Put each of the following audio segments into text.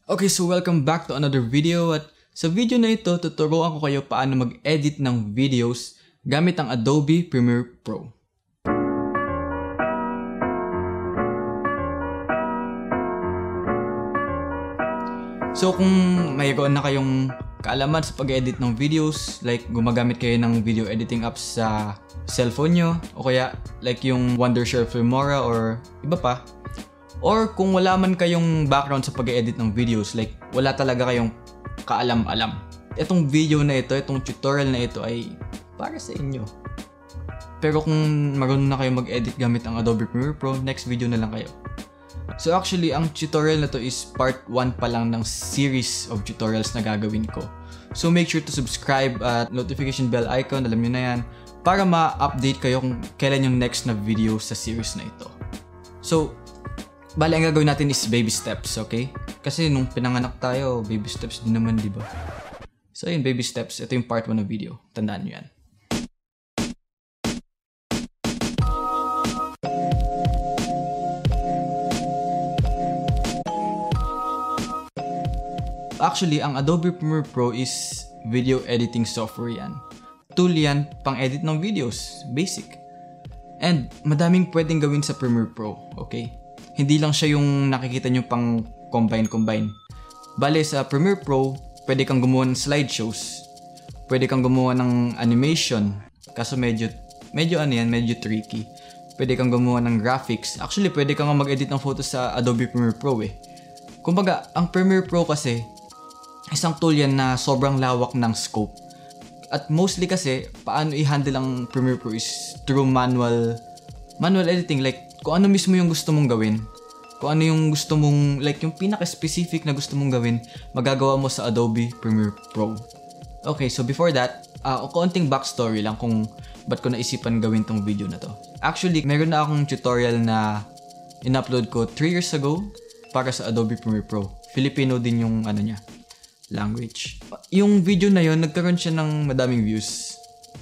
Okay, so welcome back to another video at sa video na ito, tuturuan ko kayo paano mag-edit ng videos gamit ang Adobe Premiere Pro. So kung mayroon na kayong kaalaman sa pag-edit ng videos, like gumagamit kayo ng video editing apps sa cellphone nyo, o kaya like yung Wondershare Filmora or iba pa, or kung wala man kayong background sa pag-edit ng videos, like wala talaga kayong kaalam-alam, itong video na ito, itong tutorial na ito ay para sa inyo. Pero kung marunong na kayo mag-edit gamit ang Adobe Premiere Pro, next video na lang kayo. So actually, ang tutorial na to is part 1 pa lang ng series of tutorials na gagawin ko. So make sure to subscribe at notification bell icon, alam nyo na yan, para ma-update kayo kung kailan yung next na video sa series na ito. So, bali ang gagawin natin is baby steps, okay? Kasi nung pinanganak tayo, baby steps din naman, di ba? So yun, baby steps. Ito yung part 1 ng video. Tandaan nyo yan. Actually, ang Adobe Premiere Pro is video editing software yan. Tool yan pang edit ng videos. Basic. And madaming pwedeng gawin sa Premiere Pro, okay? Hindi lang siya yung nakikita nyo pang combine. Bale, sa Premiere Pro, pwede kang gumawa ng slideshows. Pwede kang gumawa ng animation. Kaso medyo tricky. Pwede kang gumawa ng graphics. Actually, pwede kang mag-edit ng photos sa Adobe Premiere Pro eh. Kumbaga, ang Premiere Pro kasi, isang tool yan na sobrang lawak ng scope. At mostly kasi, paano i-handle ang Premiere Pro is through manual editing. Like, kung ano mismo yung gusto mong gawin, kung ano yung gusto mong, like yung pinaka-specific na gusto mong gawin, magagawa mo sa Adobe Premiere Pro. Okay, so before that, konting backstory lang kung ba't ko naisipan gawin tong video na to. Actually, meron na akong tutorial na in-upload ko 3 years ago para sa Adobe Premiere Pro. Filipino din yung language. Yung video na yon, nagkaroon siya ng madaming views.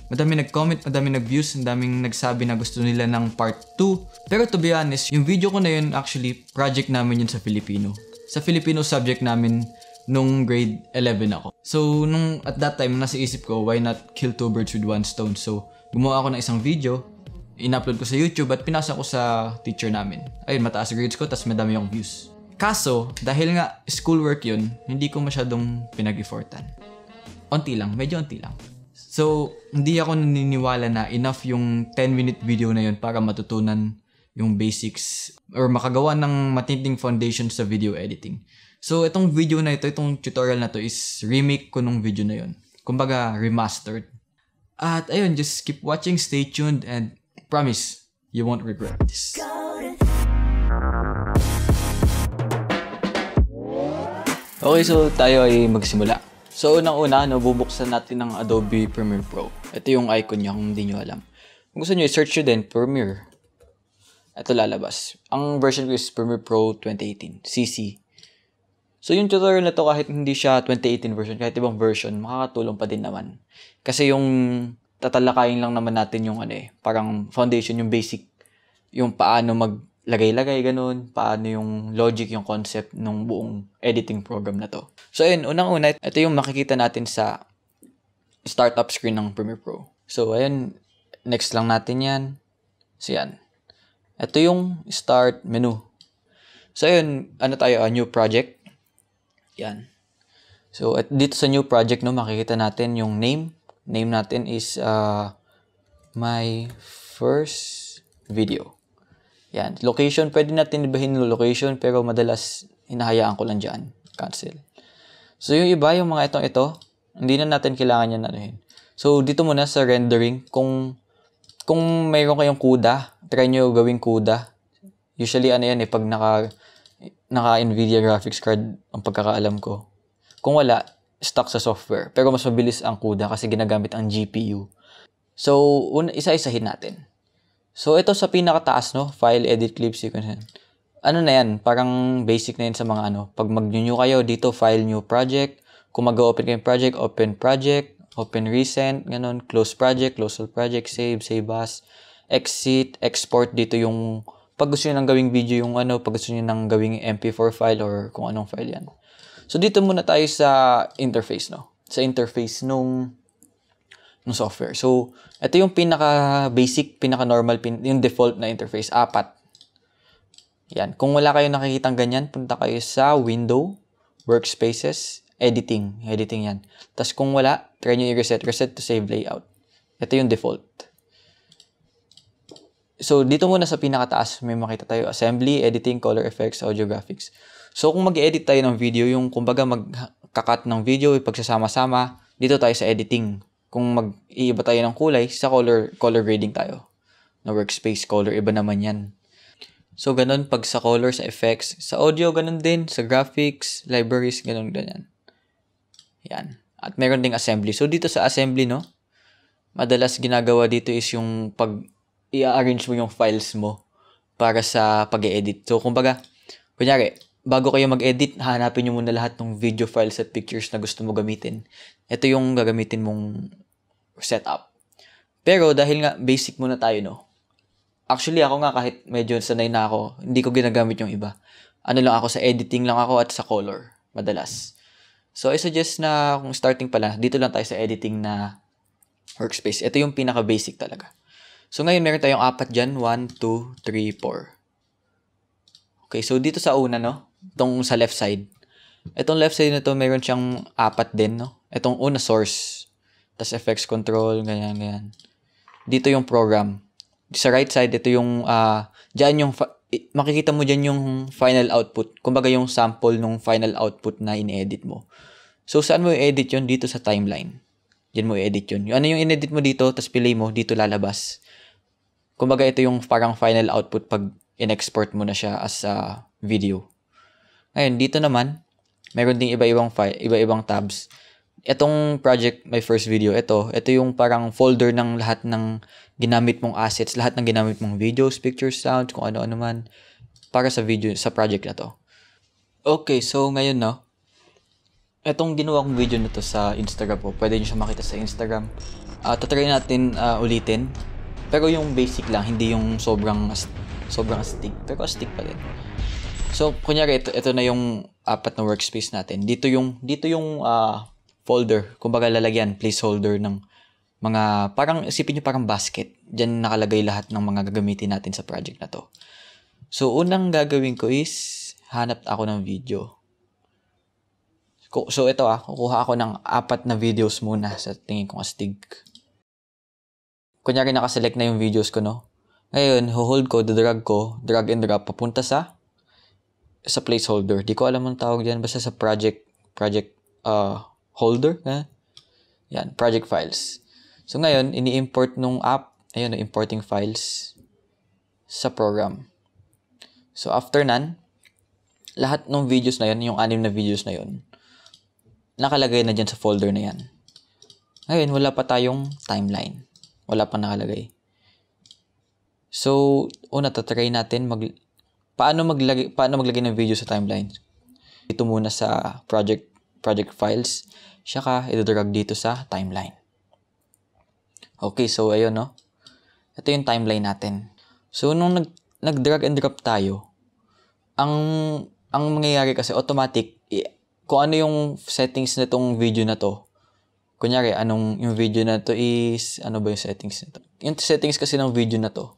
Madaming nag-comment, madaming nag-views, madaming nagsabi na gusto nila ng part 2. Pero to be honest, yung video ko na yun, actually, project namin yun sa Filipino. Sa Filipino subject namin nung grade 11 ako. So, at that time, nasa isip ko, why not kill 2 birds with 1 stone? So, gumawa ako ng isang video, in-upload ko sa YouTube at pinasa ko sa teacher namin. Ayun, mataas grades ko, tas madami yung views. Kaso, dahil nga schoolwork yun, hindi ko masyadong pinag-effortan. Medyo onti lang. So, hindi ako naniniwala na enough yung 10-minute video na yun para matutunan yung basics or makagawa ng matinding foundation sa video editing. So, itong video na ito, itong tutorial na to is remake ko nung video na yun. Kumbaga, remastered. At ayun, just keep watching, stay tuned, and promise, you won't regret this. Okay, so tayo ay magsimula. So, unang-una, bubuksan natin ang Adobe Premiere Pro. Ito yung icon niya kung hindi nyo alam. Kung gusto nyo, i-search nyo din, Premiere. Ito lalabas. Ang version ko is Premiere Pro 2018, CC. So, yung tutorial na to, kahit hindi siya 2018 version, kahit ibang version, makakatulong pa din naman. Kasi yung tatalakayin lang naman natin yung parang foundation, yung basic, yung paano maglagay-lagay, ganun, paano yung logic, yung concept ng buong editing program na to. So, ayun, unang-una, ito yung makikita natin sa startup screen ng Premiere Pro. So, ayun, next lang natin yan. So, yan. Ito yung start menu. So, ayun, tayo, new project. Yan. So, dito sa new project, makikita natin yung name. Name natin is my first video. Yan. Location, pwede natin ibahin yung location, pero madalas hinahayaan ko lang dyan. Cancel. So, yung iba, yung mga ito, hindi na natin kailangan yan anuhin. So, dito muna sa rendering, kung mayroon kayong CUDA, try nyo gawing CUDA. Usually, pag naka-NVIDIA graphics card, ang pagkakaalam ko. Kung wala, stock sa software. Pero mas mabilis ang CUDA kasi ginagamit ang GPU. So, isa-isahin natin. So, ito sa pinakataas, file, edit, clip, sequence. Na yan? Parang basic na yan sa mga Pag mag-new kayo, dito, file, new project. Kung mag-open kayong project, open recent, ganun, close project, close all project, save as, exit, export. Dito yung pag gusto nyo nang gawing video yung pag gusto nyo nang gawing MP4 file or kung anong file yan. So, dito muna tayo sa interface, no? Sa interface nung software. So, ito yung pinaka-basic, pinaka-normal, yung default na interface. 4. Yan. Kung wala kayong nakikitang ganyan, punta kayo sa Window, Workspaces, Editing. Editing yan. Tapos kung wala, try nyo i-reset. Reset to save layout. Ito yung default. So, dito muna sa pinakataas, may makita tayo. Assembly, Editing, Color Effects, Audio Graphics. So, kung mag-edit tayo ng video, yung kumbaga magkakat ng video, ipagsasama-sama, dito tayo sa Editing. Kung mag-iiba tayo ng kulay, sa color grading tayo. Na workspace color, iba naman yan. So, ganun pag sa color, sa effects. Sa audio, ganun din. Sa graphics, libraries, ganun. Yan. At meron ding assembly. So, dito sa assembly, no? Madalas ginagawa dito is yung pag i-arrange mo yung files mo para sa pag-edit. So, kumbaga, kunyari, bago kayo mag-edit, hanapin nyo muna lahat ng video files at pictures na gusto mo gamitin. Ito yung gagamitin mong setup. Pero, dahil nga basic muna tayo, no? Actually, ako nga kahit medyo sanay na ako, hindi ko ginagamit yung iba. Ano lang ako, sa editing lang ako at sa color, madalas. So, I suggest na kung starting pala, dito lang tayo sa editing na workspace. Ito yung pinaka-basic talaga. So, ngayon meron tayong 4 dyan. 1, 2, 3, 4. Okay, so dito sa una, no? Itong sa left side. Itong left side na to, meron siyang 4 din, no? Itong una, source. Tapos effects control, ganyan. Dito yung program. Sa right side, ito yung, dyan yung, makikita mo dyan yung final output. Kumbaga yung sample nung final output na in-edit mo. So, saan mo i-edit yun? Dito sa timeline. Dyan mo i-edit yun. Ano yung in-edit mo dito, tapos play mo, dito lalabas. Kumbaga, ito yung parang final output pag in-export mo na siya as a video. Ngayon, dito naman, meron ding iba-ibang file, iba-ibang tabs. Itong project, my first video, ito yung parang folder ng lahat ng ginamit mong assets, lahat ng ginamit mong videos, pictures, sounds, kung ano-ano man para sa video, sa project na to. Okay, so ngayon, no, itong ginawa kong video na to sa Instagram po, pwede nyo siya makita sa Instagram. Tatry natin ulitin, pero yung basic lang, hindi yung sobrang astig, pero astig pa din. So, kunyari, ito na yung 4 na workspace natin. Dito yung folder, kumbaga lalagyan, placeholder ng mga, parang isipin nyo parang basket. Diyan nakalagay lahat ng mga gagamitin natin sa project na to. So, unang gagawin ko is, hanap ako ng video. So, ito kukuha ako ng 4 na videos muna sa tingin kong astig. Kunyari nakaselect na yung videos ko, no? Ngayon, hold ko, drag and drop, papunta sa placeholder. Di ko alam ang tawag diyan, basta sa project holder, yan, project files. So ngayon, ini-import nung app, ayun, importing files sa program. So after nan, lahat ng videos na yun, yung 6 na videos na yun, nakalagay na dyan sa folder na yan. Ngayon, wala pa tayong timeline. Wala pa nakalagay. So, una, tatry natin paano maglagay ng video sa timeline. Ito muna sa project files, saka i-drag dito sa timeline. Okay, so ayun, no? Ito yung timeline natin. So, nung nag-drag and drop tayo, ang mangyayari kasi automatic, kung ano yung settings na itong video na to, kunyari, yung video na to is, ano ba yung settings na to? Yung settings kasi ng video na to,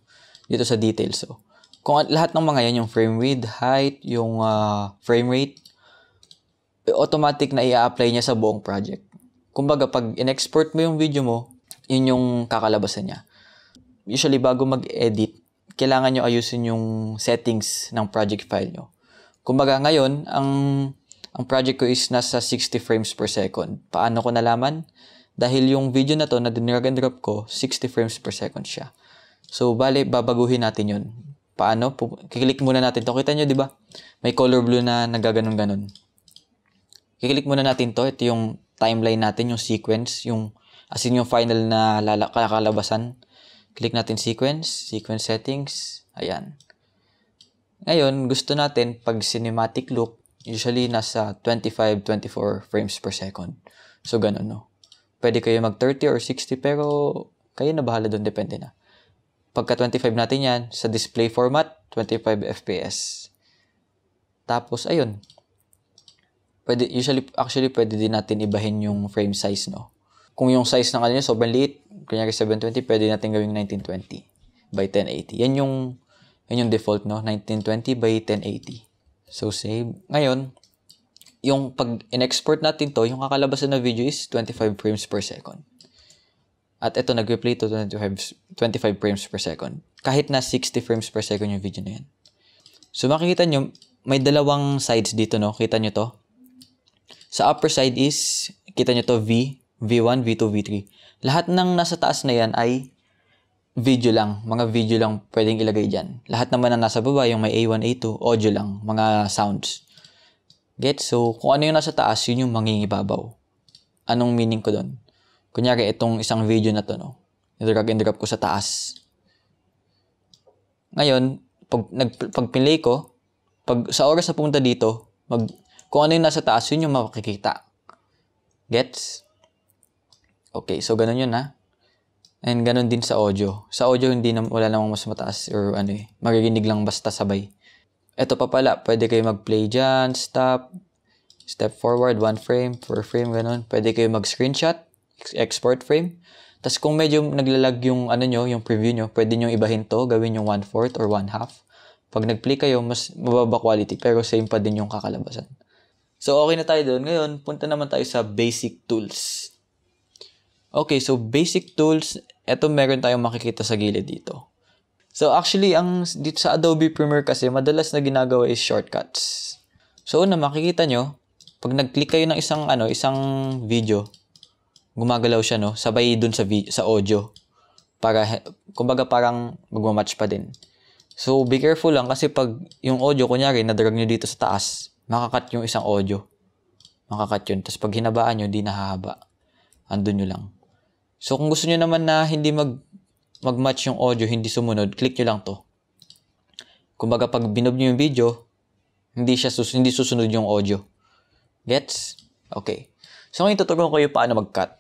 dito sa details. So, kung lahat ng mga yan, yung frame width, height, yung frame rate, automatic na i-apply niya sa buong project. Kumbaga, pag in-export mo yung video mo, yun yung kakalabasan niya. Usually, bago mag-edit, kailangan nyo ayusin yung settings ng project file nyo. Kumbaga, ngayon, ang project ko is nasa 60 frames per second. Paano ko nalaman? Dahil yung video na to, na dinrag and drop ko, 60 frames per second siya. So, babaguhin natin yun. Paano? Kiklik muna natin to. Kita nyo, di ba? May color blue na nagaganon-ganon. Kiklik muna natin to. Ito yung timeline natin, yung sequence, yung final na kalabasan. Click natin sequence settings. Ayan. Ngayon, gusto natin pag cinematic look, usually nasa 25-24 frames per second. So, ganun, no? Pwede kayo mag 30 or 60, pero kayo na bahala doon, depende na. Pagka 25 natin yan, sa display format, 25 FPS. Tapos, ayun. Actually, pwede din natin ibahin yung frame size, no? Kung yung size ng ano nyo, sobrang liit, kunyari 720, pwede natin gawing 1920 by 1080. Yan yung default, no? 1920 by 1080. So, save. Ngayon, yung pag in-export natin to, yung kakalabasan na video is 25 frames per second. At ito, nag-replay to 25 frames per second. Kahit na 60 frames per second yung video na yan. So, makikita nyo, may dalawang sides dito, no? Kita nyo to? Sa upper side is, kita nyo to, V1, V2, V3. Lahat ng nasa taas na yan ay video lang. Mga video lang pwedeng ilagay dyan. Lahat naman na nasa baba, yung may A1, A2, audio lang. Mga sounds. Get? So, kung ano yung nasa taas, yun yung mangingibabaw. Anong meaning ko doon? Kunyari, itong isang video na to, no? I-drag and drop ko sa taas. Ngayon, pag pinlay ko, sa oras na pumunta dito, kung ano yung nasa taas, yun yung makikita. Gets? Okay, so ganun yun, ha? And ganun din sa audio. Sa audio, wala namang mas mataas or magiging lang basta sabay. Ito pa pala, pwede kayo mag-play dyan, stop, step forward, 1 frame, 4 frame, ganun. Pwede kayo mag-screenshot, export frame. Tapos kung medyo naglalag yung yung preview nyo, pwede nyo ibahin to, gawin yung 1/4 or 1/2. Pag nag-play kayo, mas mababa quality, pero same pa din yung kakalabasan. So, okay na tayo doon. Ngayon, punta naman tayo sa basic tools. Okay, so basic tools, eto meron tayong makikita sa gilid dito. So, actually, dito sa Adobe Premiere kasi, madalas na ginagawa is shortcuts. So, una, makikita nyo, pag nag-click kayo ng isang video, gumagalaw siya, no? Sabay dun sa audio. Kumbaga parang magmamatch pa din. So, be careful lang kasi pag yung audio, kunyari, nadrag nyo dito sa taas, makakat yung isang audio. Makakat yun. Tapos pag hinabaan nyo, di nahahaba. Andun nyo lang. So, kung gusto nyo naman na hindi mag-match yung audio, hindi sumunod, click nyo lang to. Kumbaga, pag binob nyo yung video, hindi susunod yung audio. Gets? Okay. So, ngayon tuturuan ko yung paano mag-cut.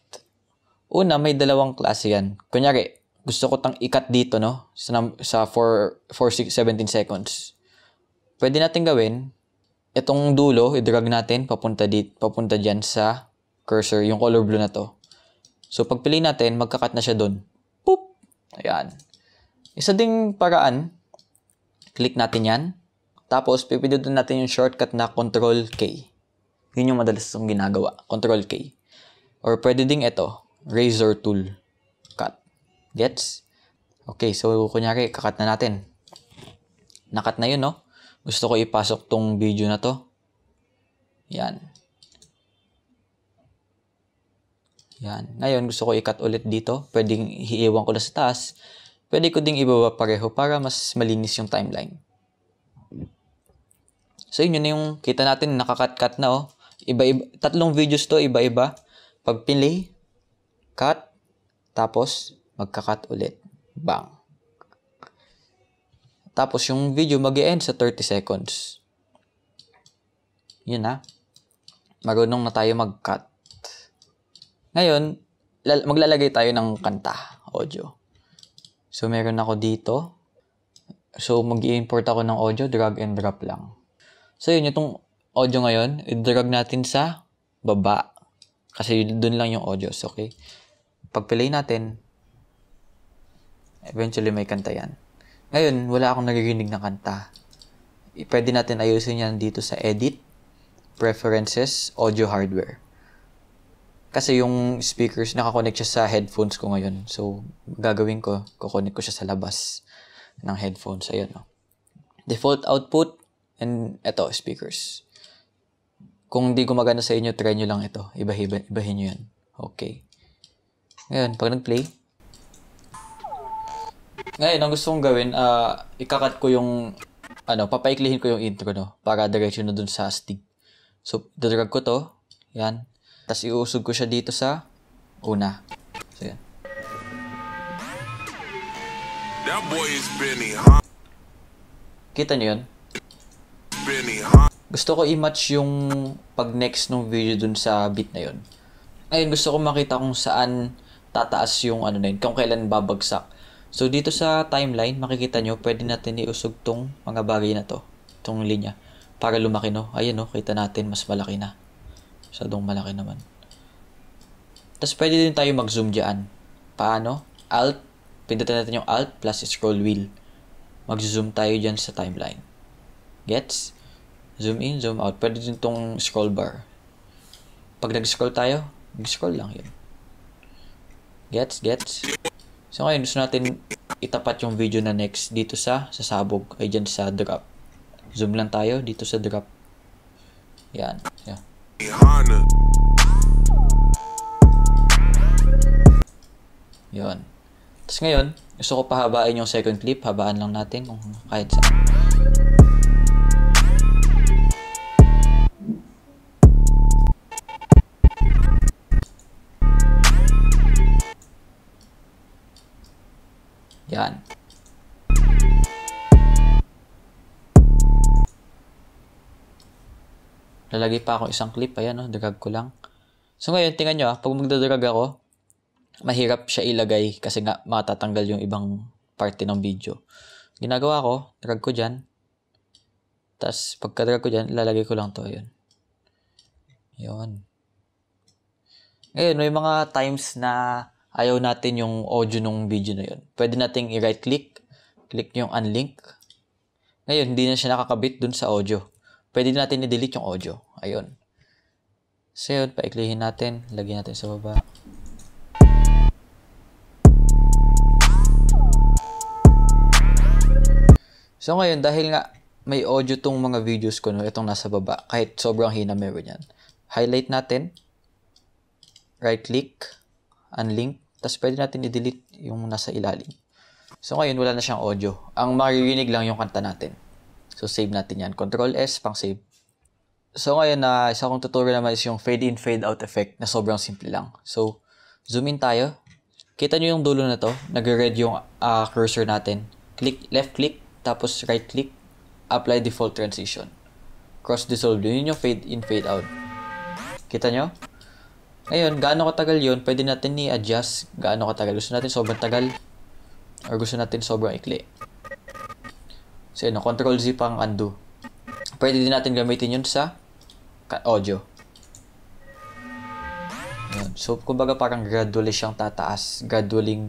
Una, may dalawang klase yan. Kunyari, gusto ko i-cut dito, no? Sa 17 seconds. Pwede natin gawin, itong dulo, i-drag natin, papunta dyan sa cursor, yung color blue na to. So, pag pili natin, magka-cut na siya dun. Poop! Ayan. Isa ding paraan, click natin yan. Tapos, pipindutin natin yung shortcut na Control K. Yun yung madalas yung ginagawa. Control K. Or pwede ding ito, Razor Tool. Cut. Gets? Okay, so kunyari, kakat na natin. Nakat na yun, no? Gusto ko ipasok tong video na to. Yan. Yan. Ngayon, gusto ko i-cut ulit dito. Pwedeng hiiwan ko na sa taas. Pwede ko ding ibaba pareho para mas malinis yung timeline. So, yun na yung kita natin, nakakat-cut na, oh. Iba-iba, 3 videos to, iba-iba. Pag play, cut, tapos magka-cut ulit. Bang. Tapos yung video mag-e-end sa 30 seconds. Yun na. Marunong na tayo mag-cut. Ngayon, maglalagay tayo ng kanta, audio. So, meron ako dito. So, mag-i-import ako ng audio, drag and drop lang. So, yun, itong audio ngayon, i-drag natin sa baba. Kasi dun lang yung audios, okay? Pag play natin, eventually may kanta yan. Ngayon, wala akong naririnig na kanta. Pwede natin ayusin yan dito sa Edit, Preferences, Audio Hardware. Kasi yung speakers, nakakonect siya sa headphones ko ngayon. So, gagawin ko, kukonect ko siya sa labas ng headphones. Ayun, no? Default output, and eto, speakers. Kung di gumagana sa inyo, try nyo lang ito. Ibahin nyo yan. Okay. Ngayon, pag nag-play. Ngayon, ang gusto kong gawin, ikakat ko yung, papaiklihin ko yung intro, no? Para direction na dun sa stick. So, dadrag ko to. Yan. Tapos, iusog ko siya dito sa una. So, yan. That boy is Benny, huh? Kita nyo yun? Benny, huh? Gusto ko i-match yung pag-next ng video dun sa beat na yun. Ngayon, gusto ko makita kung saan tataas yung na yun, kung kailan babagsak. So, dito sa timeline, makikita nyo, pwede natin iusog tong mga bagay na to. Itong linya. Para lumaki, no? Ayan, no? Kita natin, mas malaki na. Masyadong malaki naman. Tapos, pwede din tayo mag-zoom dyan. Paano? Alt. Pindutin natin yung Alt plus scroll wheel. Mag-zoom tayo dyan sa timeline. Gets? Zoom in, zoom out. Pwede din tong scroll bar. Pag nag-scroll tayo, mag-scroll lang yun. Gets? So ngayon, gusto natin itapat yung video na next dito sa sasabog. Ay dyan sa drop. Zoom lang tayo dito sa drop. Yan. Yun. Tapos ngayon, gusto ko pahabain yung second clip. Habaan lang natin kung kahit saan. Yan. Lalagay pa ako isang clip. Ayan, no? Drag ko lang. So ngayon, tingnan nyo, pag magdadrag ako, mahirap siya ilagay kasi nga matatanggal yung ibang parte ng video. Ginagawa ko, drag ko dyan. Tapos, pagka-drag ko dyan, ilalagay ko lang to. Ayun. Yun. Ngayon, may mga times na ayaw natin yung audio ng video na yun. Pwede nating i-right click. Click yung unlink. Ngayon, hindi na siya nakakabit dun sa audio. Pwede natin i-delete yung audio. Ayun. So yun, paiklihin natin. Lagyan natin sa baba. So ngayon, dahil nga may audio tong mga videos ko, no, itong nasa baba, kahit sobrang hina meron yan. Highlight natin. Right click. Unlink. Tapos pwede natin i-delete yung nasa ilalim. So ngayon, wala na siyang audio. Ang maririnig lang yung kanta natin. So save natin yan. Control S pang save. So ngayon, isa kong tutorial naman is yung fade in, fade out effect na sobrang simple lang. So, zoom in tayo. Kita nyo yung dulo na to. Nag-red yung cursor natin. Left click, tapos right click. Apply default transition. Cross dissolve. Yun yung fade in, fade out. Kita nyo? Ngayon, gaano katagal yun, pwede natin i-adjust gaano katagal. Gusto natin sobrang tagal or gusto natin sobrang ikli. So, yun, Control Z pang undo. Pwede din natin gamitin yun sa audio. Yun. So, kumbaga parang gradually siyang tataas. Gradually,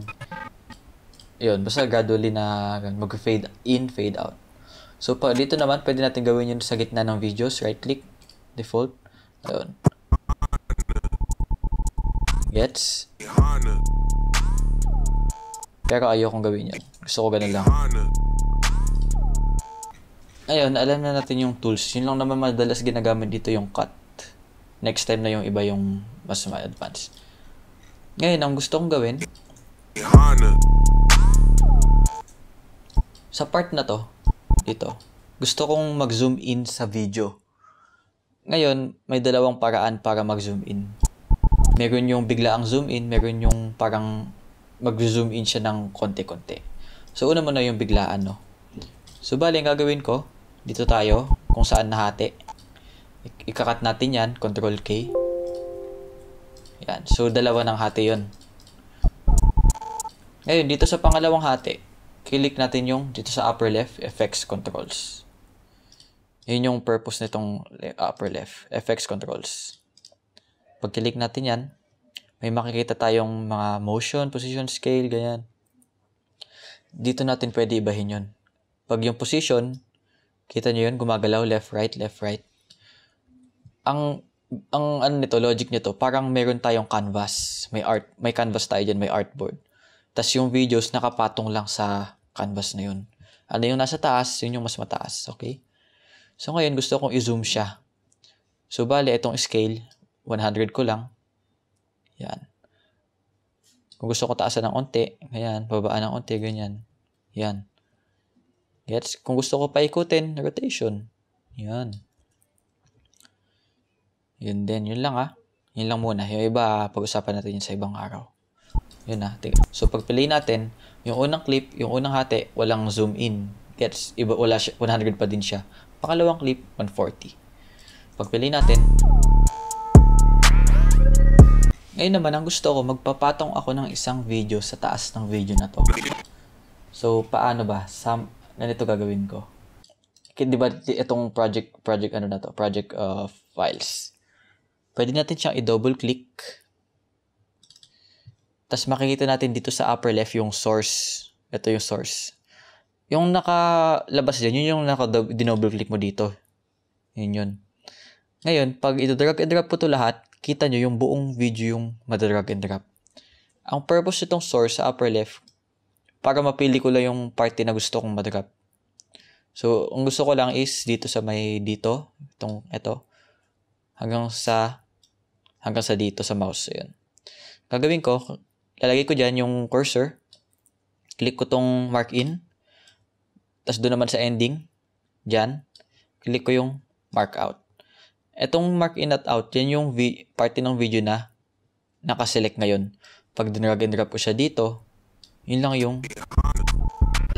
yun, basta gradually na mag-fade in, fade out. So, dito naman, pwede natin gawin yun sa gitna ng videos. Right click, default. Ayun. Gets? Pero ayokong gawin yan. Gusto ko ganun lang. Ayun, alam na natin yung tools. Yun lang naman madalas ginagamit dito yung cut. Next time na yung iba yung mas ma-advance. Ngayon, ang gusto kong gawin, sa part na to, dito, gusto kong mag-zoom in sa video. Ngayon, may dalawang paraan para mag-zoom in. Meron yung biglaang zoom in, meron yung parang mag-zoom in siya ng konti-konti. So, una muna yung biglaan, no? So, bali, ang gagawin ko, dito tayo, kung saan nahati. Ikakat natin yan, Control K. Yan. So, dalawa ng hati yun. Ngayon, dito sa pangalawang hati, click natin yung dito sa upper left, Effects Controls. Yun yung purpose nitong upper left, Effects Controls. Pag click natin yan, may makikita tayong mga motion, position, scale, ganyan. Dito natin pwede ibahin yun. Pag yung position, kita nyo yun, gumagalaw, left, right, left, right. Ang ano nito, logic nito, parang meron tayong canvas. May canvas tayo dyan, may artboard. Tapos yung videos nakapatong lang sa canvas na yun. Ano yung nasa taas, yun yung mas mataas, okay? So ngayon, gusto kong i-zoom siya. So bali, itong scale, 100 ko lang. Yan. Kung gusto ko taasan ng onte, ganyan, babaan ng onte, ganyan. Yan. Gets? Kung gusto ko paikutin, rotation. Yan. Yun din. Yun lang Yun lang muna. Yung iba, pag-usapan natin yun sa ibang araw. Yun So, pag pili natin, yung unang clip, yung unang hati, walang zoom in. Gets? Iba, wala siya, 100 pa din siya. Pangalawang clip, 140. Pag pili natin, ngayon naman, ang gusto ko, magpapatong ako ng isang video sa taas ng video na to. So, paano ba? Ganito gagawin ko. Di ba itong project files. Pwede natin siyang i-double click. Tapos makikita natin dito sa upper left yung source. Ito yung source. Yung nakalabas dyan, yun yung dinouble click mo dito. Yun. Ngayon, pag ito-drag and drop ko to lahat, kita nyo yung buong video yung madadrag and drop. Ang purpose itong source sa upper left, para mapili ko lang yung party na gusto kong madrag. So, ang gusto ko lang is dito sa may dito, ito, hanggang sa dito sa mouse. Ayan. Gagawin ko, lalagay ko dyan yung cursor, click ko tong mark in, tapos doon naman sa ending, dyan, click ko yung mark out. Etong mark in at out, yan yung party ng video na nakaselect ngayon. Pag dinrag and drop ko siya dito, yun lang yung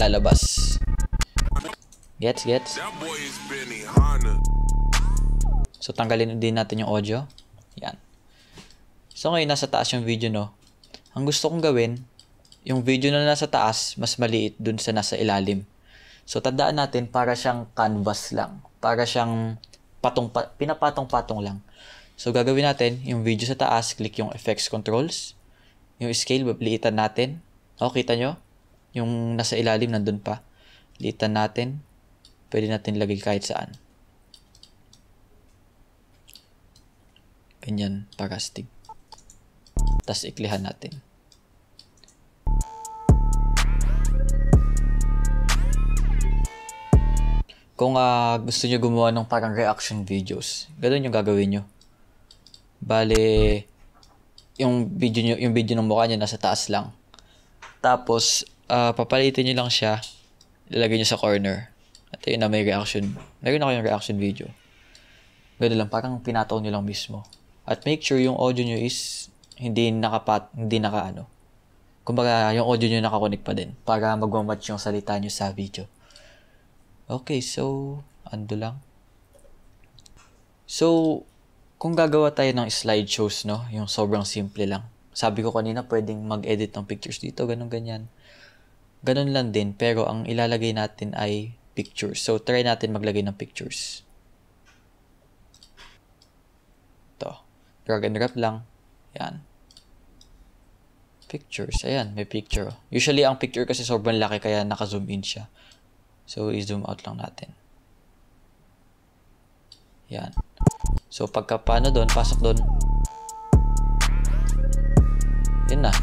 lalabas. Gets? So, tanggalin din natin yung audio. Yan. So, ngayon nasa taas yung video, no? Ang gusto kong gawin, yung video na nasa taas, mas maliit dun sa nasa ilalim. So, tandaan natin, para siyang canvas lang. Para siyang pinapatong-patong lang. So, gagawin natin, yung video sa taas, click yung effects controls. Yung scale, liitan natin. O, kita nyo? Yung nasa ilalim, nandun pa. Liitan natin. Pwede natin lagay kahit saan. Ganyan, para astig. Tapos, iklihan natin. Kung gusto nyo gumawa ng parang reaction videos, ganun yung gagawin nyo. Bale, yung video ng mukha niya nasa taas lang. Tapos, papalitin nyo lang siya, ilalagay nyo sa corner. At yun na may reaction. Meron ako yung reaction video. Ganun lang, parang pinataw nyo lang mismo. At make sure yung audio nyo is hindi kumbaga, yung audio nyo nakakonek pa din para magmamatch yung salita nyo sa video. Okay, so, ando lang. So, kung gagawa tayo ng slideshows, no, yung sobrang simple lang. Sabi ko kanina, pwedeng mag-edit ng pictures dito, ganyan. Ganun lang din, pero ang ilalagay natin ay pictures. So, try natin maglagay ng pictures. Ito. Drag and drop lang. Yan. Pictures. Ayan, may picture. Usually, ang picture kasi sobrang laki, kaya naka-zoom in siya. So, i-zoom out lang natin. Yan. So, pagka-paano doon, pasok doon. Yun na.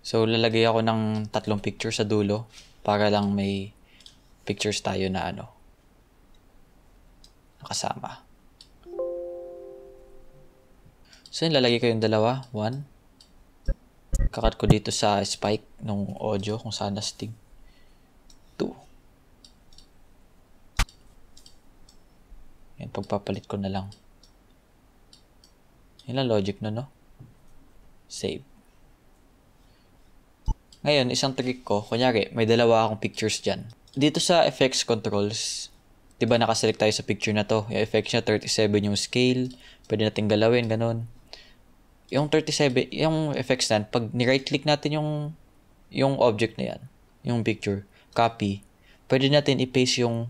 So, lalagay ako ng 3 picture sa dulo para lang may pictures tayo na nakasama. So, yun, lalagay ko yung dalawa. 1. Kakat ko dito sa spike ng audio kung saan nastig. 2. Yan, pagpapalit ko na lang. Yan lang logic no? Save. Ngayon, isang trick ko, kunyari, may dalawa akong pictures dyan. Dito sa effects controls, diba nakaselect tayo sa picture na to. Yung effects niya, 37 yung scale. Pwede natin galawin, ganun. Yung 37, yung effects na, pag ni-right click natin yung object na yan, yung picture, copy, pwede natin i-paste yung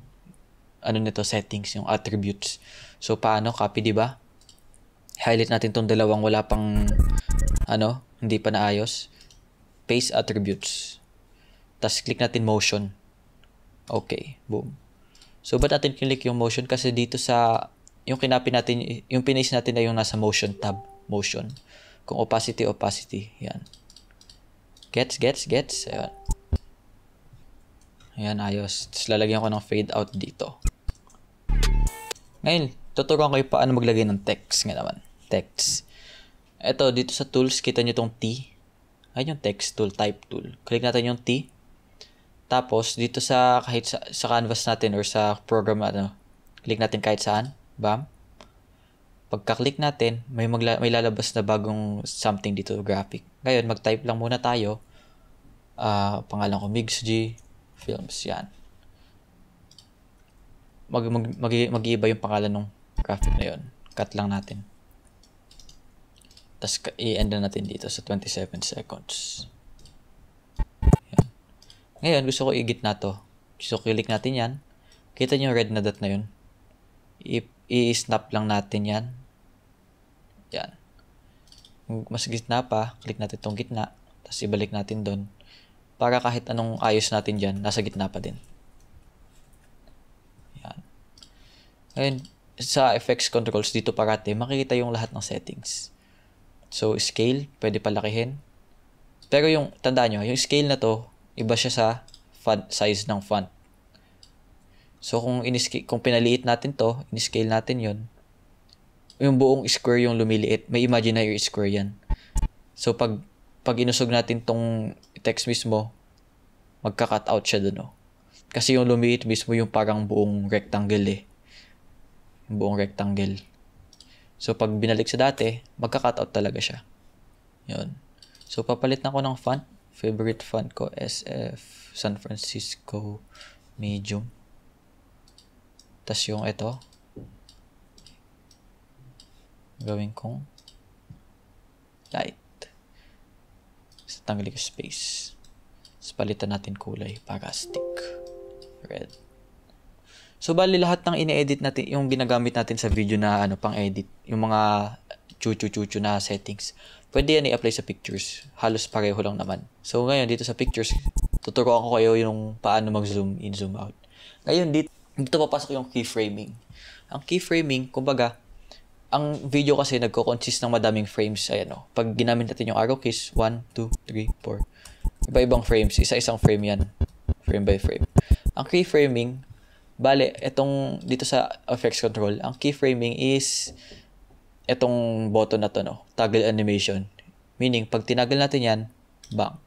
settings, yung attributes. So, paano? Copy, diba? Highlight natin tong dalawang wala pang, hindi pa naayos. Paste attributes. Tapos, click natin motion. Okay, boom. So, ba't natin click yung motion? Kasi dito sa, yung pinaste natin ay yung nasa motion tab. Motion. Kung opacity. Yan. Gets? Ayan. Ayan, ayos. Tapos, lalagyan ko ng fade out dito. Ngayon, tuturuan ko paano maglagay ng text nga naman. Text. Ito, dito sa tools, kita nyo tong T. Ayun yung text tool, type tool. Click natin yung T. Tapos, dito kahit sa canvas natin or sa program click natin kahit saan. Bam. Pagka-click natin, may lalabas na bagong something dito, graphic. Ngayon, mag-type lang muna tayo. Pangalan ko, MixG Films. Yan. Mag-iiba yung pangalan ng graphic na yun. Cut lang natin. Tapos, i-end na natin dito sa 27 seconds. Yan. Ngayon, gusto ko i-gitna to. So, click natin yan. Kita nyo yung red na dot na yun. I-snap lang natin yan. Yan. Kung mas gitna pa, click natin tong gitna. Tapos ibalik natin doon. Para kahit anong ayos natin dyan, nasa gitna pa din. Yan. Ngayon, sa effects controls dito parati, makikita yung lahat ng settings. So, scale, pwede palakihin. Pero yung, tandaan nyo, yung scale na to, iba siya sa font, size ng font. So, kung pinaliit natin to, in-scale natin yon, yung buong square yung lumiliit. May imaginary square yan. So, pag inusog natin tong text mismo, magka-cut out siya dun, oh. Kasi yung lumiliit mismo yung parang buong rectangle eh. Yung buong rectangle. So, pag binalik sa dati, magka-cut out talaga siya. Yun. So, papalit na ko ng font. Favorite font ko, SF San Francisco Medium. Tas yung ito, gawin kong light. So, tanggalin ko space. So, palitan natin kulay para stick. Red. So, bali lahat ng ine-edit natin, yung ginagamit natin sa video na pang-edit, yung mga chuchu-chuchu na settings, pwede yan i-apply sa pictures. Halos pareho lang naman. So, ngayon, dito sa pictures, tuturuan ko kayo yung paano mag-zoom in, zoom out. Ngayon, dito papasok yung keyframing. Ang keyframing, kumbaga, ang video kasi nagko-consist ng madaming frames. Ayan, pag ginamit natin yung arrow keys, 1, 2, 3, 4. Iba-ibang frames. Isa-isang frame yan. Frame by frame. Ang keyframing, bale, dito sa effects control, ang keyframing is itong button na to, toggle animation. Meaning, pag tinagal natin yan, bang,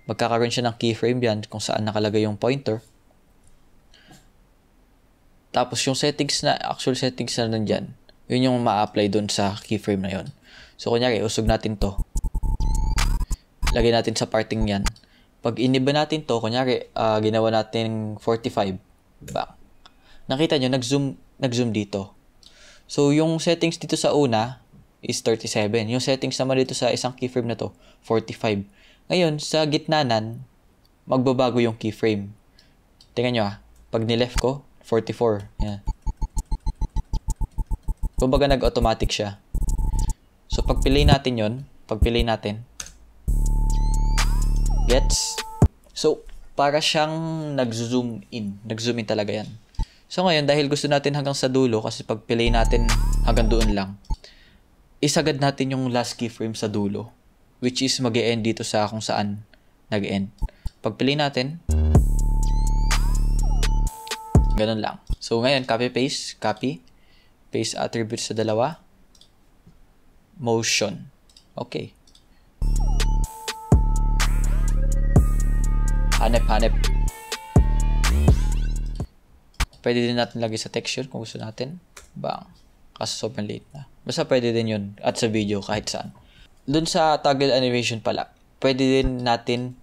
magkakaroon siya ng keyframe yan kung saan nakalagay yung pointer. Tapos yung actual settings na nandyan, yun yung ma-apply dun sa keyframe na yun. So, kunyari, usog natin to. Lagay natin sa parting yan. Pag iniba natin to, kunyari, ginawa natin 45. Bang. Nakita nyo, nag-zoom dito. So, yung settings dito sa una is 37. Yung settings naman dito sa isang keyframe na to, 45. Ngayon, sa gitnanan, magbabago yung keyframe. Tingnan nyo pag ni-left ko, 44. Yan. Kumbaga nag-automatic siya. So, pag play natin yon, gets? So, para siyang nag-zoom in. Nag-zoom in talaga yan. So, ngayon, dahil gusto natin hanggang sa dulo, kasi pag play natin hanggang doon lang, isagad natin yung last keyframe sa dulo, which is mag-e-end dito sa kung saan nag-end. Pag play natin, ganun lang. So, ngayon, copy-paste, paste attributes sa dalawa, motion. Okay. Hanep. Pwede din natin lagay sa texture kung gusto natin. Bang. Kasi sobrang late na. Basta pwede din yun. At sa video, kahit saan. Doon sa toggle animation pala, pwede din natin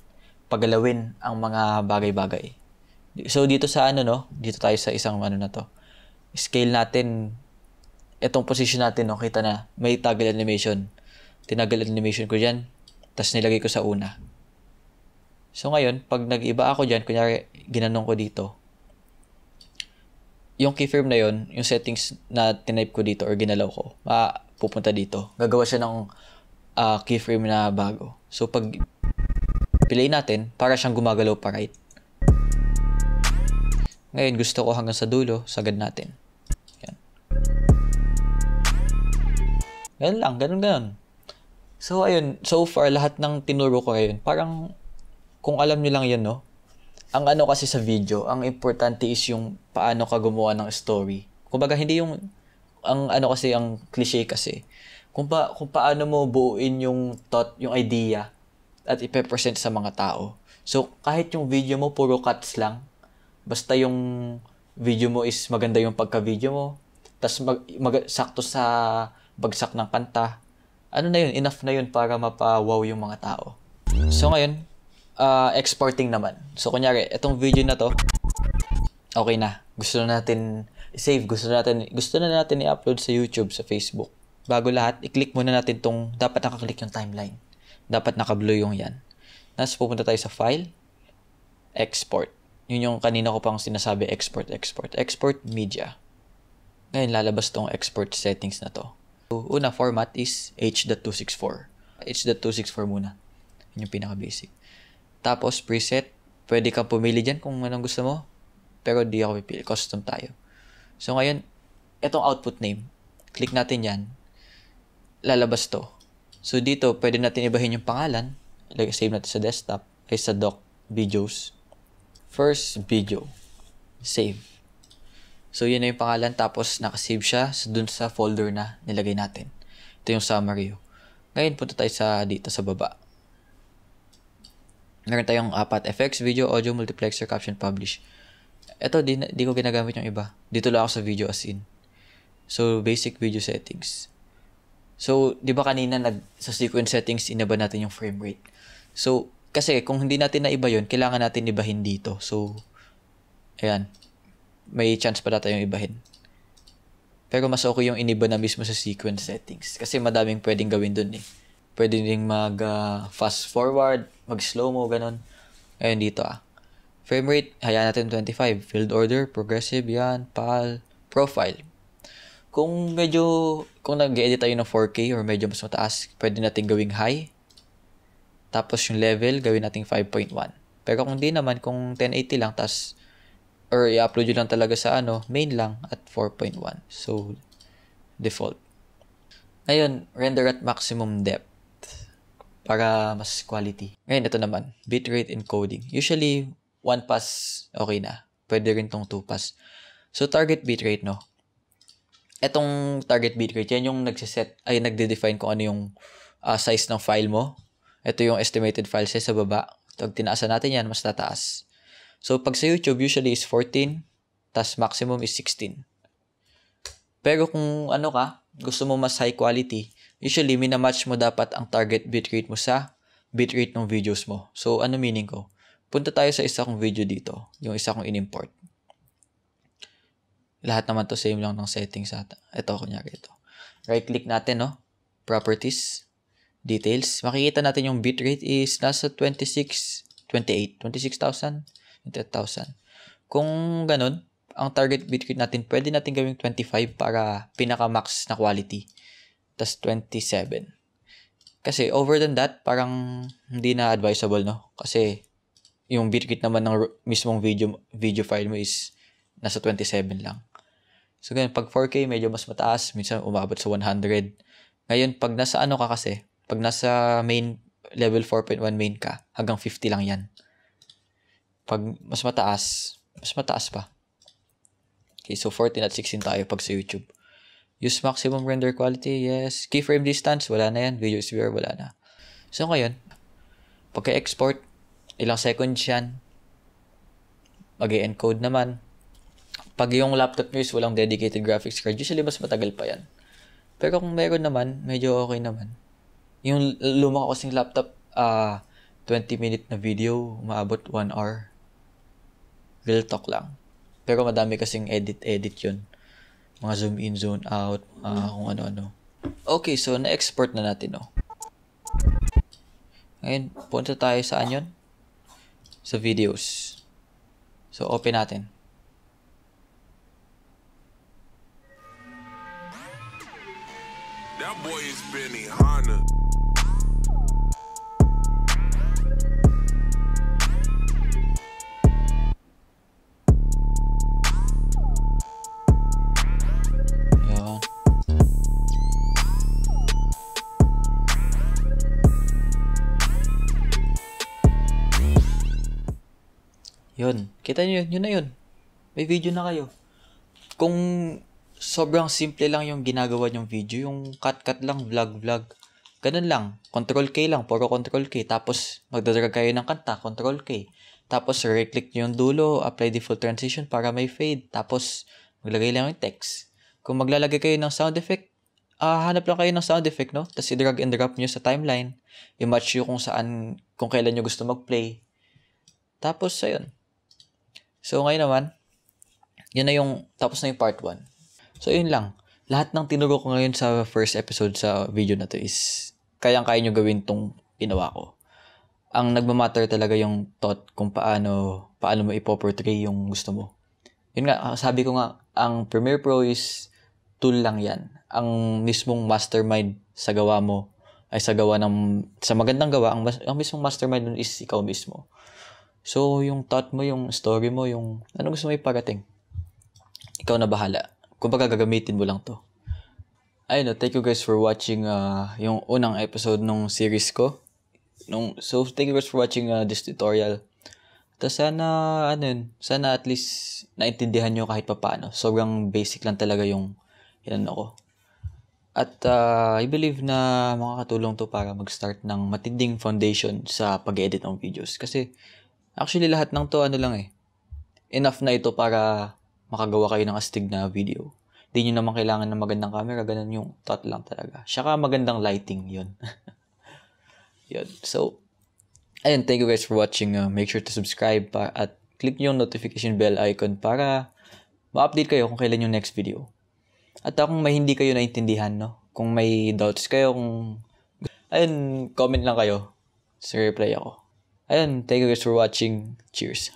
pagalawin ang mga bagay-bagay. So, dito sa dito tayo sa isang na to. Scale natin, itong position natin, kita na, may toggle animation. Tinaggle animation ko dyan, tapos nilagay ko sa una. So, ngayon, pag nag-iba ako dyan, kunyari, ginanong ko dito, yung keyframe na yon, yung settings na tinype ko dito or ginalaw ko, pupunta dito. Gagawa siya ng keyframe na bago. So, pag play natin, para siyang gumagalaw pa right. Ngayon, gusto ko hanggang sa dulo, sagad natin. Yan. Ganun lang, ganun. So, ayun, so far, lahat ng tinuro ko ngayon, parang, kung alam nyo lang yan, ang kasi sa video, ang importante is yung paano ka gumawa ng story. Kumbaga, hindi yung, ang cliche kasi, kung paano mo buuin yung thought, yung idea, at ipe-present sa mga tao. So, kahit yung video mo, puro cuts lang, basta yung video mo is maganda yung pagka-video mo, tas sakto sa bagsak ng kanta, enough na yun para mapa-wow yung mga tao. So, ngayon, exporting naman. So, kunyari, itong video na to, okay na. Gusto na natin i-save. Gusto na natin i-upload sa YouTube, sa Facebook. Bago lahat, i-click muna natin dapat nakaklik yung timeline. Dapat naka-blue yung yan. Tapos, pupunta tayo sa file, export. Yun yung kanina ko pang sinasabi, export media. Ngayon, lalabas tong export settings na to. So, una, format is H.264. H.264 muna. Yun yung pinaka-basic. Tapos, preset. Pwede kang pumili dyan kung anong gusto mo. Pero di ako pipili. Custom tayo. So, ngayon, itong output name. Click natin yan. Lalabas to. So, dito, pwede natin ibahin yung pangalan. Save natin sa desktop. Ay sa doc. Videos. First video. Save. So, yun na yung pangalan. Tapos, nakasave siya dun sa folder na nilagay natin. Ito yung summary. Ngayon, punta tayo dito sa baba. Meron tayong apat. Effects, video, audio, multiplexer, caption, publish. Ito, di ko ginagamit yung iba. Dito lang ako sa video as in. So, basic video settings. So, di ba kanina sa sequence settings, inaba natin yung frame rate. So, kasi kung hindi natin naiba yun, kailangan natin ibahin dito. So, ayan. May chance pala tayong ibahin. Pero mas okay yung iniba na mismo sa sequence settings. Kasi madaming pwedeng gawin dun eh. Pwede ding mag fast forward, mag slow mo, ganun. Ayun dito Frame rate, hayaan natin 25. Field order, progressive, yan, PAL, profile. Kung nag-edit tayo ng 4K or medyo mas mataas, pwede natin gawing high. Tapos yung level, gawin natin 5.1. Pero kung di naman, kung 1080 lang, or i-upload yun lang talaga sa main lang at 4.1. So, default. Ngayon, render at maximum depth para mas quality. Ngayon, ito naman, bitrate encoding. Usually, 1 pass, okay na. Pwede rin tong 2 pass. So, target bitrate, no? Etong target bitrate, yan yung nagde-define kung ano yung size ng file mo. Ito yung estimated file size sa baba. Pag tinaasan natin yan, mas tataas. So, pag sa YouTube, usually is 14, tas maximum is 16. Pero kung gusto mo mas high quality, usually, minamatch mo dapat ang target bitrate mo sa bitrate ng videos mo. So, ano meaning ko? Punta tayo sa isa kong video dito. Yung isa kong in-import. Lahat naman to same lang ng settings ata. Ito, kunyari ito. Right-click natin, no? Properties. Details. Makikita natin yung bitrate is nasa 26,000. Kung ganun, ang target bitrate natin, pwede natin gawing 25 para pinaka-max na quality. Tas 27. Kasi over than that, parang hindi na advisable, no? Kasi yung bitrate naman ng mismong video file mo is nasa 27 lang. So, ganyan, pag 4K, medyo mas mataas. Minsan, umabot sa 100. Ngayon, pag nasa pag nasa main, level 4.1 main ka, hanggang 50 lang yan. Pag mas mataas pa. Okay, so 14 at 16 tayo pag sa YouTube. Use maximum render quality, yes. Keyframe distance, wala na yan. Video sphere, wala na. So, ngayon, pagka-export, ilang seconds yan. Mag-encode naman. Pag yung laptop nyo is walang dedicated graphics card, usually mas matagal pa yan. Pero kung meron naman, medyo okay naman. Yung luma ko kasing laptop, 20-minute na video, umaabot 1 hour. Real talk lang. Pero madami kasing edit yun. Mga zoom in, zoom out, kung ano-ano. Okay, so na-export na natin, no? Ngayon, punta tayo saan yun? Sa videos. So, open natin. That boy is Benny Hanna. Yun. Kita nyo yun. Yun na yun. May video na kayo. Kung sobrang simple lang yung ginagawa nyong video, yung cut lang, vlog. Ganun lang. Control K lang. Puro Control K. Tapos, magdadrag kayo ng kanta. Control K. Tapos, right-click nyo yung dulo. Apply default transition para may fade. Tapos, maglagay lang yung text. Kung maglalagay kayo ng sound effect, hanap lang kayo ng sound effect, no? Tapos, i-drag and drop nyo sa timeline. I-match nyo kung kailan nyo gusto mag-play. Tapos, ayun. So, ngayon naman, yun na tapos na yung part 1. So, yun lang. Lahat ng tinuro ko ngayon sa first episode sa video na to is kayang-kaya nyo gawin tong ginawa ko. ang nagmamatter talaga yung thought kung paano mo ipoportray yung gusto mo. Yun nga, sabi ko nga, ang Premiere Pro is tool lang yan. Ang mismong mastermind sa gawa mo, ay sa magandang gawa, ang mismong mastermind nun is ikaw mismo. So, yung thought mo, yung story mo, yung ano gusto mo iparating, ikaw na bahala. Kumbaga, gagamitin mo lang to. Ayun, thank you guys for watching yung unang episode nung series ko. So, thank you guys for watching this tutorial. Tapos sana at least naintindihan nyo kahit papaano. Sobrang basic lang talaga yung inano ko. At I believe na makakatulong to para mag-start ng matinding foundation sa pag-edit ng videos. Kasi actually lahat ng to enough na ito para makagawa kayo ng astig na video. Hindi nyo naman kailangan ng magandang camera, ganun yung thought lang talaga. Saka magandang lighting, yun. Yun. So, ayun, thank you guys for watching. Make sure to subscribe at click nyo yung notification bell icon para ma-update kayo kung kailan yung next video. At kung may hindi kayo naintindihan, no? Kung may doubts kayo, ayun, comment lang kayo. So, reply ako. Ayun, thank you guys for watching. Cheers.